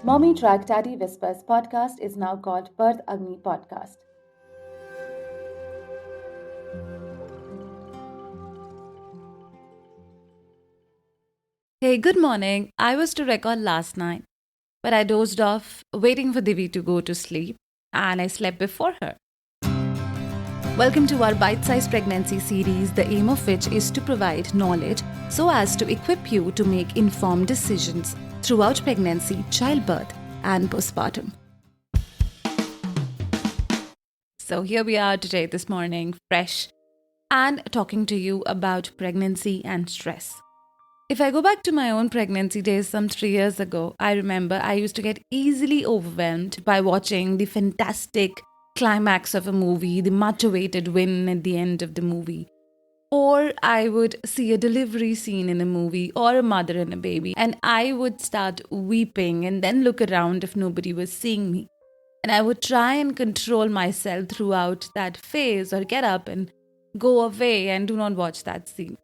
Mommytrack Daddy Whispers Podcast is now called Birth Agni Podcast. Hey, good morning. I was to record last night, but I dozed off waiting for Divi to go to sleep, and I slept before her. Welcome to our Bite-Size-Pregnancy series, the aim of which is to provide knowledge so as to equip you to make informed decisions throughout pregnancy, childbirth, and postpartum. So here we are today, this morning, fresh, and talking to you about pregnancy and stress. If I go back to my own pregnancy days some 3 years ago, I remember I used to get easily overwhelmed by watching the fantastic climax of a movie, the much awaited win at the end of the movie. Or I would see a delivery scene in a movie or a mother and a baby, and I would start weeping and then look around if nobody was seeing me. And I would try and control myself throughout that phase or get up and go away and do not watch that scene.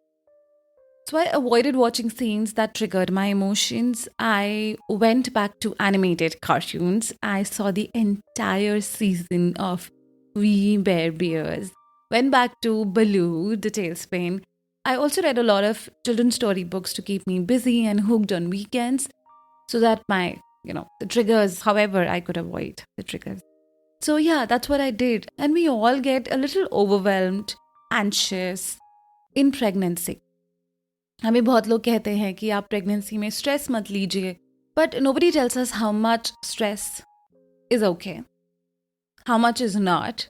So I avoided watching scenes that triggered my emotions. I went back to animated cartoons. I saw the entire season of We Bare Bears. Went back to Baloo, the Tailspin. I also read a lot of children's story books to keep me busy and hooked on weekends so that the triggers, however, I could avoid the triggers. So yeah, that's what I did. And we all get a little overwhelmed, anxious in pregnancy. हमें बहुत लोग कहते हैं कि आप pregnancy में stress मत लीजिए, but nobody tells us how much stress is okay, how much is not,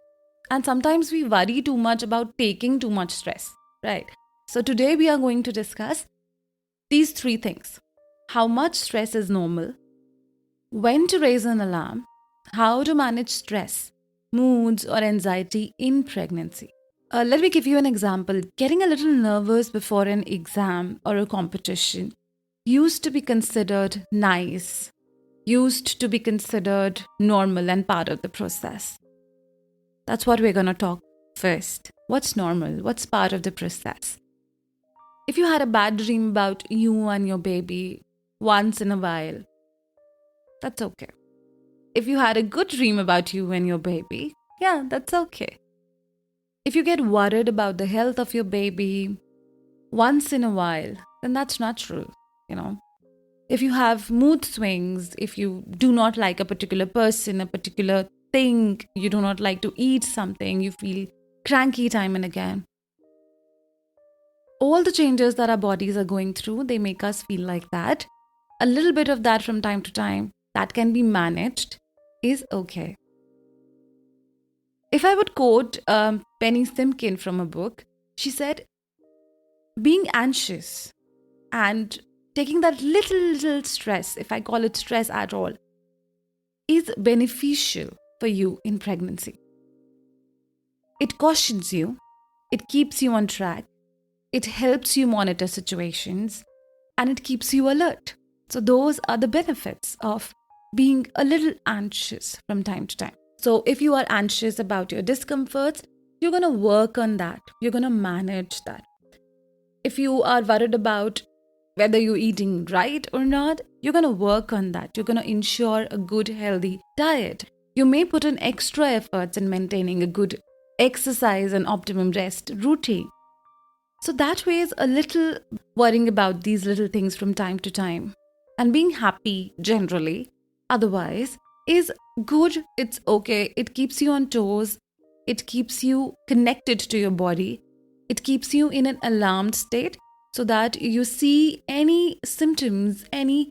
and sometimes we worry too much about taking too much stress, right? So today we are going to discuss these 3 things: how much stress is normal, when to raise an alarm, how to manage stress, moods or anxiety in pregnancy. Let me give you an example. Getting a little nervous before an exam or a competition used to be considered nice, used to be considered normal and part of the process. That's what we're going to talk first. What's normal? What's part of the process? If you had a bad dream about you and your baby once in a while, that's okay. If you had a good dream about you and your baby, yeah, that's okay. If you get worried about the health of your baby once in a while, then that's natural, If you have mood swings, if you do not like a particular person, a particular thing, you do not like to eat something, you feel cranky time and again. All the changes that our bodies are going through, they make us feel like that. A little bit of that from time to time that can be managed is okay. If I would quote Penny Simkin from a book, she said, being anxious and taking that little stress, if I call it stress at all, is beneficial for you in pregnancy. It cautions you, it keeps you on track, it helps you monitor situations, and it keeps you alert. So those are the benefits of being a little anxious from time to time. So if you are anxious about your discomforts, you're going to work on that. You're going to manage that. If you are worried about whether you're eating right or not, you're going to work on that. You're going to ensure a good, healthy diet. You may put in extra efforts in maintaining a good exercise and optimum rest routine. So that way is a little worrying about these little things from time to time and being happy generally. Otherwise, is good, it's okay, it keeps you on toes, it keeps you connected to your body, it keeps you in an alarmed state so that you see any symptoms, any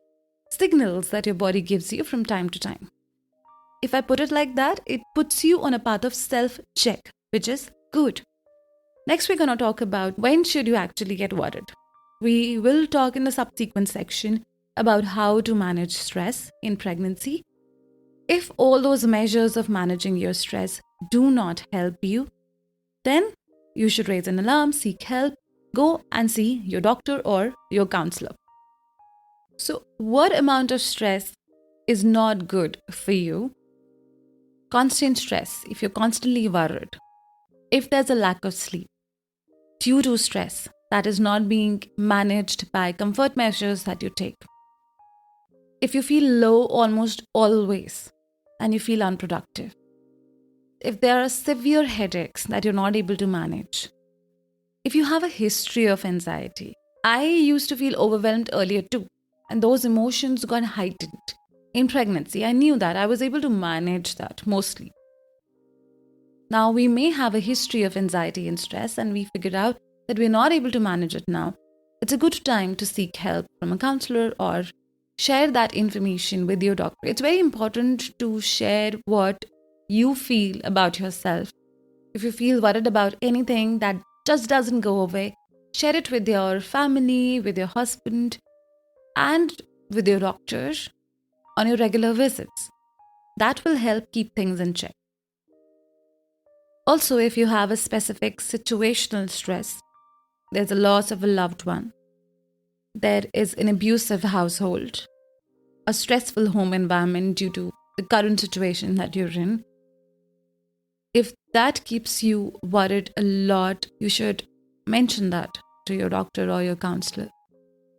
signals that your body gives you from time to time. If I put it like that, it puts you on a path of self-check, which is good. Next, we're going to talk about when should you actually get worried. We will talk in the subsequent section about how to manage stress in pregnancy. If all those measures of managing your stress do not help you, then you should raise an alarm, seek help, go and see your doctor or your counselor. So, what amount of stress is not good for you? Constant stress, if you're constantly worried, if there's a lack of sleep due to stress that is not being managed by comfort measures that you take, if you feel low almost always and you feel unproductive, if there are severe headaches that you're not able to manage, if you have a history of anxiety, I used to feel overwhelmed earlier too, and those emotions got heightened. In pregnancy, I knew that I was able to manage that mostly. Now, we may have a history of anxiety and stress, and we figured out that we're not able to manage it now. It's a good time to seek help from a counselor or share that information with your doctor. It's very important to share what you feel about yourself. If you feel worried about anything that just doesn't go away, share it with your family, with your husband, and with your doctor on your regular visits. That will help keep things in check. Also, if you have a specific situational stress, there's a loss of a loved one, there is an abusive household, a stressful home environment due to the current situation that you're in, if that keeps you worried a lot, you should mention that to your doctor or your counselor.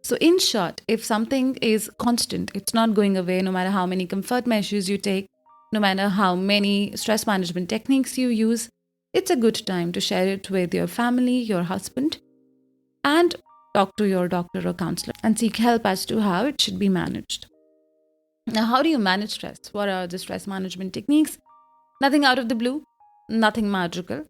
So in short, if something is constant, it's not going away, no matter how many comfort measures you take, no matter how many stress management techniques you use, it's a good time to share it with your family, your husband, and talk to your doctor or counselor and seek help as to how it should be managed. Now, how do you manage stress? What are the stress management techniques? Nothing out of the blue, nothing magical.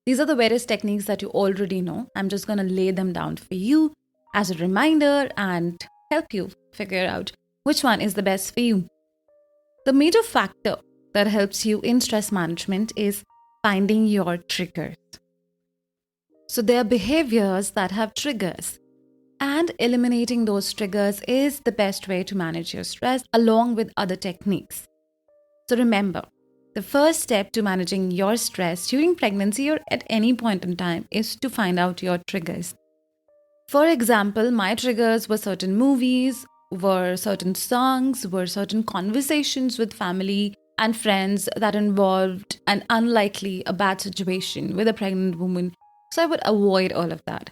These are the various techniques that you already know. I'm just going to lay them down for you as a reminder and help you figure out which one is the best for you. The major factor that helps you in stress management is finding your triggers. So there are behaviors that have triggers, and eliminating those triggers is the best way to manage your stress along with other techniques. So remember, the first step to managing your stress during pregnancy or at any point in time is to find out your triggers. For example, my triggers were certain movies, were certain songs, were certain conversations with family and friends that involved an unlikely a bad situation with a pregnant woman. So I would avoid all of that.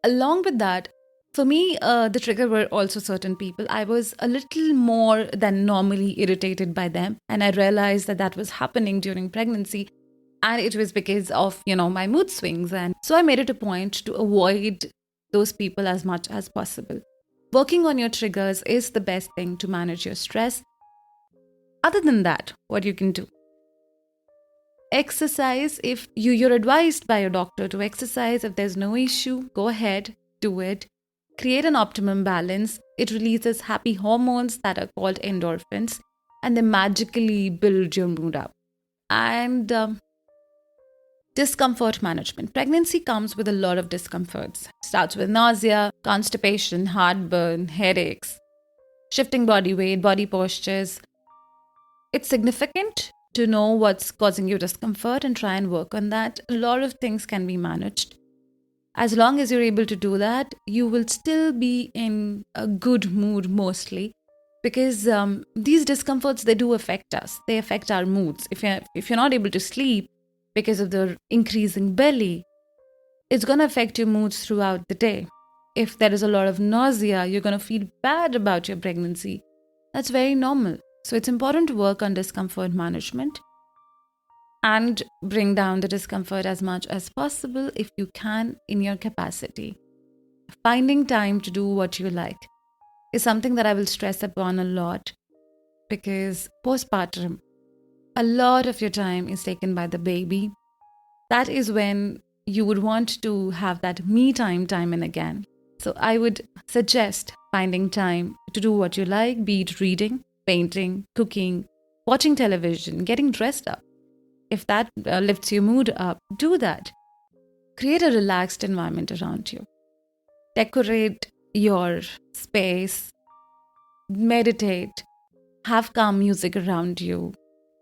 Along with that, for me, the trigger were also certain people. I was a little more than normally irritated by them. And I realized that that was happening during pregnancy. And it was because of, my mood swings. And so I made it a point to avoid those people as much as possible. Working on your triggers is the best thing to manage your stress. Other than that, what you can do? Exercise. If you're advised by your doctor to exercise, if there's no issue, go ahead, do it. Create an optimum balance. It releases happy hormones that are called endorphins, and they magically build your mood up. And discomfort management. Pregnancy comes with a lot of discomforts. Starts with nausea, constipation, heartburn, headaches, shifting body weight, body postures. It's significant to know what's causing you discomfort and try and work on that. A lot of things can be managed. As long as you're able to do that, you will still be in a good mood mostly, because these discomforts, they do affect us. They affect our moods. If you're not able to sleep because of the increasing belly, it's going to affect your moods throughout the day. If there is a lot of nausea, you're going to feel bad about your pregnancy. That's very normal. So it's important to work on discomfort management and bring down the discomfort as much as possible if you can in your capacity. Finding time to do what you like is something that I will stress upon a lot, because postpartum, a lot of your time is taken by the baby. That is when you would want to have that me time and again. So I would suggest finding time to do what you like, be it reading, painting, cooking, watching television, getting dressed up. If that lifts your mood up, do that. Create a relaxed environment around you. Decorate your space. Meditate. Have calm music around you.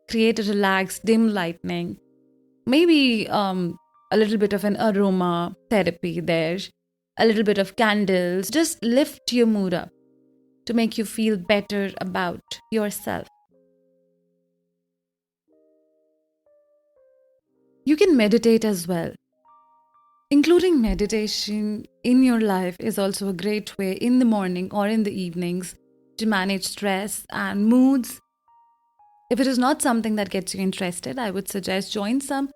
Create a relaxed, dim lighting. Maybe a little bit of an aroma therapy there. A little bit of candles. Just lift your mood up to make you feel better about yourself. You can meditate as well. Including meditation in your life is also a great way in the morning or in the evenings to manage stress and moods. If it is not something that gets you interested, I would suggest join some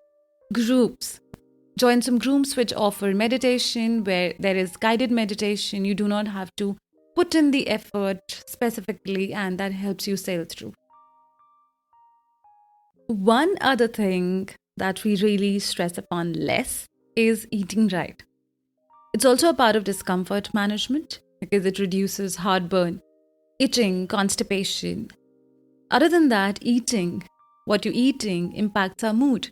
groups. Join some groups which offer meditation, where there is guided meditation. You do not have to put in the effort specifically, and that helps you sail through. One other thing that we really stress upon less is eating right. It's also a part of discomfort management because it reduces heartburn, itching, constipation. Other than that, what you're eating impacts our mood.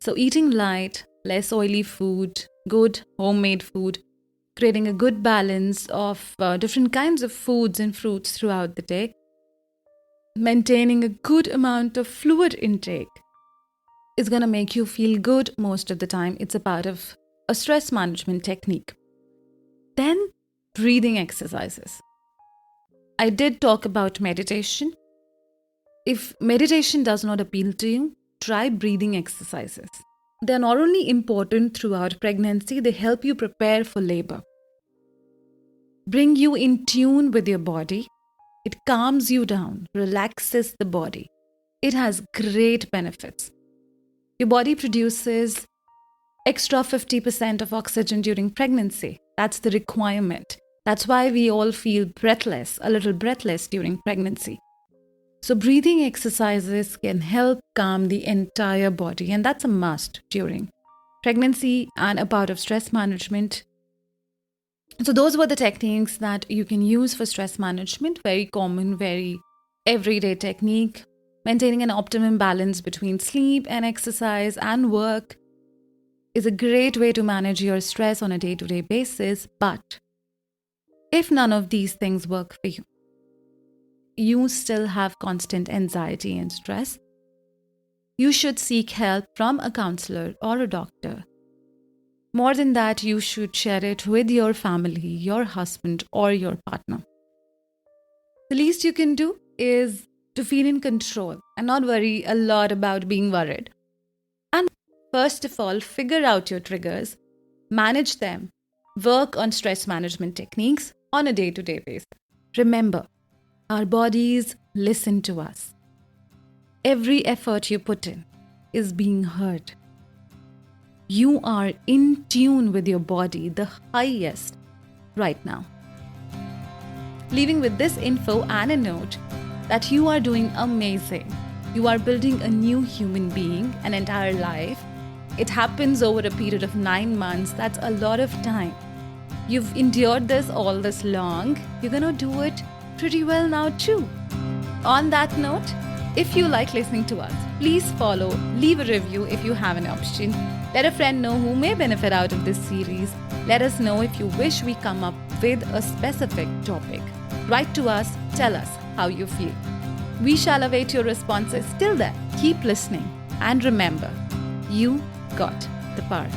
So eating light, less oily food, good homemade food, creating a good balance of different kinds of foods and fruits throughout the day, maintaining a good amount of fluid intake is going to make you feel good most of the time. It's a part of a stress management technique. Then, breathing exercises. I did talk about meditation. If meditation does not appeal to you, try breathing exercises. They are not only important throughout pregnancy, they help you prepare for labor. Bring you in tune with your body. It calms you down, relaxes the body. It has great benefits. Your body produces extra 50% of oxygen during pregnancy. That's the requirement. That's why we all feel a little breathless during pregnancy. So breathing exercises can help calm the entire body, and that's a must during pregnancy and a part of stress management. So those were the techniques that you can use for stress management. Very common, very everyday technique. Maintaining an optimum balance between sleep and exercise and work is a great way to manage your stress on a day-to-day basis. But if none of these things work for you, you still have constant anxiety and stress, you should seek help from a counselor or a doctor. More than that, you should share it with your family, your husband, or your partner. The least you can do is to feel in control and not worry a lot about being worried. And first of all, figure out your triggers, manage them, work on stress management techniques on a day-to-day basis. Remember, our bodies listen to us. Every effort you put in is being heard. You are in tune with your body, the highest, right now. Leaving with this info and a note that you are doing amazing. You are building a new human being, an entire life. It happens over a period of 9 months. That's a lot of time. You've endured this all this long. You're going to do it pretty well now too. On that note, if you like listening to us, please follow, leave a review if you have an option. Let a friend know who may benefit out of this series. Let us know if you wish we come up with a specific topic. Write to us, tell us how you feel. We shall await your responses. Till then, keep listening and remember, you got the power.